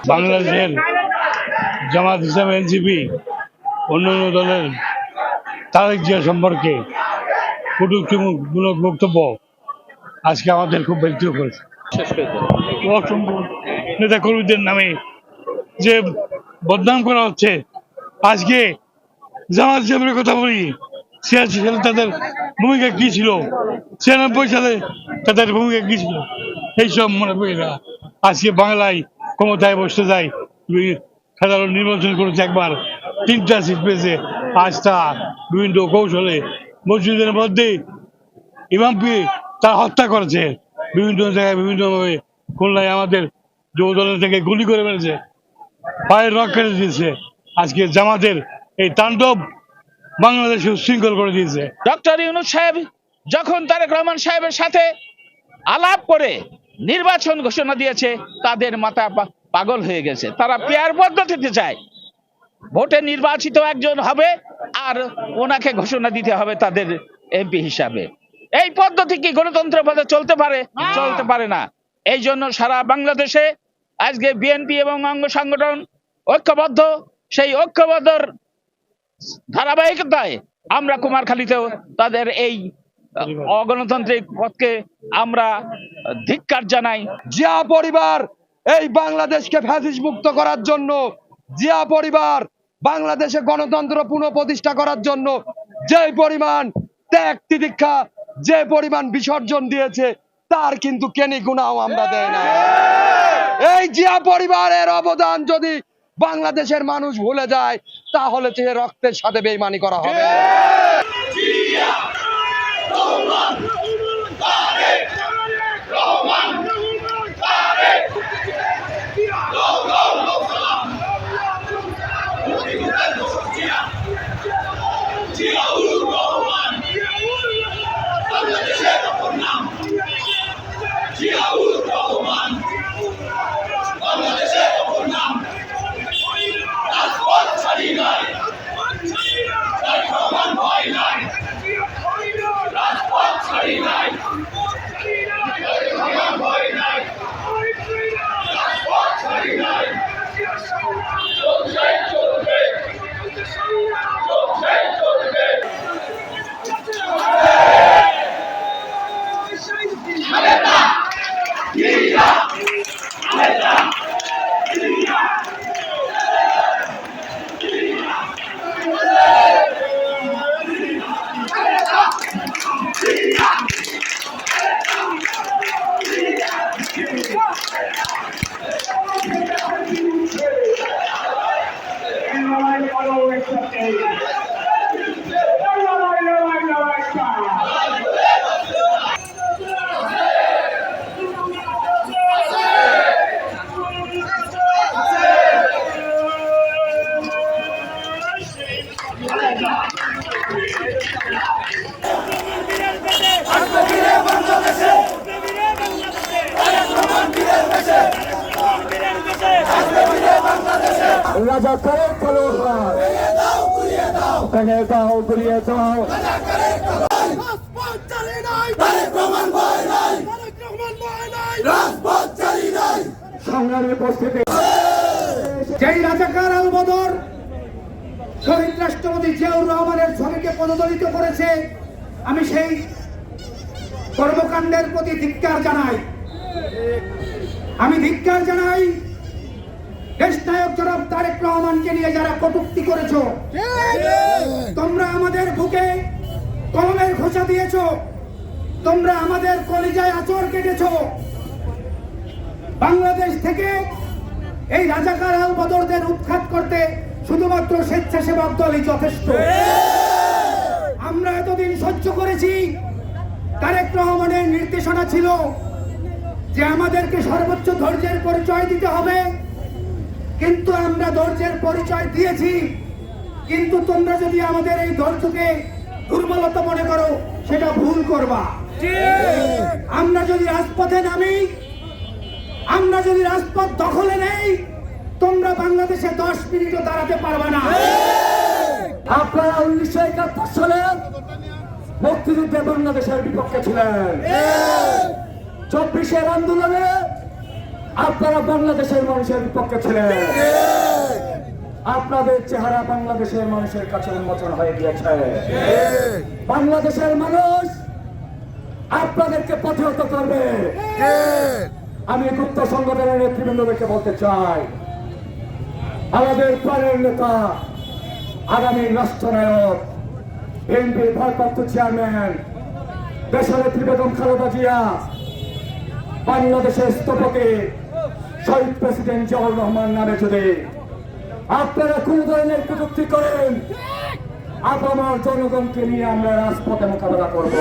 বাংলাদেশের জামাত ইসলাম, এনসিপি, অন্যান্য দলের তারেক জিয়া সম্পর্কে কটূক্তিমূলক বক্তব্য আজকে আমাদের খুব ব্যক্তিগত করেছে। অসংখ্য নেতা কর্মীদের নামে যে বদনাম করা হচ্ছে, আজকে জামাত ইসলামের কথা বলি, ৮৬ সালে তাদের ভূমিকা কি ছিল, ৯৬ সালে তাদের ভূমিকা কি ছিল, এইসব মনে করি না। আজকে বাংলায় ক্ষমতায় বসতে যায়, সাধারণ নির্বাচন করেছে একবার, ৩টা সিট পেয়েছে। আজ তা বিভিন্ন কৌশলে মসজিদের মধ্যে ইমামকে তারা হত্যা করেছে, বিভিন্ন জায়গায় বিভিন্নভাবে। খুলনায় আমাদের যুবদলের থেকে গুলি করে মেরেছে, পায়ের রক কেটে দিয়েছে। আজকে জামাতের এই তাণ্ডব বাংলাদেশে উচ্ছৃঙ্খল করে দিয়েছে। ডক্টর ইউনূস সাহেব যখন তারেক রহমান সাহেবের সাথে আলাপ করে নির্বাচন ঘোষণা দিয়েছে, তাদের মাথা পাগল হয়ে গেছে। তারা পেয়ার পদ্ধতিতে চায়, ভোটে নির্বাচিত একজন হবে আর ওনাকে ঘোষণা দিতে হবে তাদের এমপি হিসাবে। এই পদ্ধতি কি গণতন্ত্রের পথে চলতে পারে? চলতে পারে না। এই জন্য সারা বাংলাদেশে আজকে বিএনপি এবং অঙ্গ সংগঠন ঐক্যবদ্ধ। সেই ঐক্যবদ্ধর ধারাবাহিকতায় আমরা কুমারখালীতেও তাদের এই অগণতান্ত্রিক পথকে আমরা ধিক্কার জানাই। জিয়া পরিবার এই বাংলাদেশকে ফ্যাসিস্ট মুক্ত করার জন্য, জিয়া পরিবার বাংলাদেশে গণতন্ত্র পুনঃপ্রতিষ্ঠা করার জন্য যে পরিমাণ ত্যাগ তিতিক্ষা, যে পরিমাণ বিসর্জন দিয়েছে, তার কিন্তু কেনি গুনাও আমরা দেই না। এই জিয়া পরিবারের অবদান যদি বাংলাদেশের মানুষ ভুলে যায়, তাহলে সে রক্তের সাথে বেইমানি করা হবে। রাজাকারের তলোয়ার ভেঙে দাও, গুলিয়ে দাও। সংগ্রামী উপস্থিতি, যেই রাজাকার আল বদর শহীদ রাষ্ট্রপতি জিয়াউর রহমানের ছবিকে পদদলিত করেছে, আমি সেই কর্মকাণ্ডের প্রতি ধিক্কার জানাই। আমি ধিক্কার জানাই দেশনায়ক জনাব তারেক রহমানকে নিয়ে যারা কটূক্তি করেছ। তোমরা আমাদের বুকে কলমের খোঁচা দিয়েছ, তোমরা আমাদের কলিজায় আঁচড় কেটেছ। বাংলাদেশ থেকে এই রাজাকার আল বদরদের উৎখাত করতে শুধুমাত্র স্বেচ্ছাসেবক দলই যথেষ্ট। আমরা এতদিন সহ্য করেছি। তারেক রহমানের নির্দেশনা ছিল যে আমাদেরকে সর্বোচ্চ ধৈর্যের পরিচয় দিতে হবে, কিন্তু আমরা ধৈর্যের পরিচয় দিয়েছি। কিন্তু তোমরা যদি আমাদের এই ধৈর্যকে দুর্বলতা মনে করো, সেটা ভুল করবা। আমরা যদি রাজপথে নামি, আমরা যদি রাজপথ দখলে নেই, তোমরা বাংলাদেশে 10 মিনিটও দাঁড়াতে পারবে না। আপনারা 1971 সালে মুক্তিযুদ্ধে বাংলাদেশের বিপক্ষে ছিলেন। 24-এর আন্দোলনে আপনারা বাংলাদেশের মানুষের বিপক্ষে ছিলেন। আপনাদের চেহারা বাংলাদেশের মানুষের কাছে উন্মোচন হয়ে গিয়েছে। বাংলাদেশের মানুষ আপনাদেরকে প্রতিহত করবে। আমি গুপ্ত সংগঠনের নেতৃবৃন্দদেরকে বলতে চাই, আমাদের প্রাণের নেতা, আগামী রাষ্ট্রনায়ক, বিএনপির ভারপ্রাপ্ত চেয়ারম্যান দেশনেত্রী বেগম খালেদা জিয়া, বাংলাদেশের স্থপতি শহীদ প্রেসিডেন্ট জিয়াউর রহমান নামে যদি আপনারা কোন ধরনের কটূক্তি করেন, আপামর জনগণকে নিয়ে আমরা রাজপথে মোকাবেলা করব।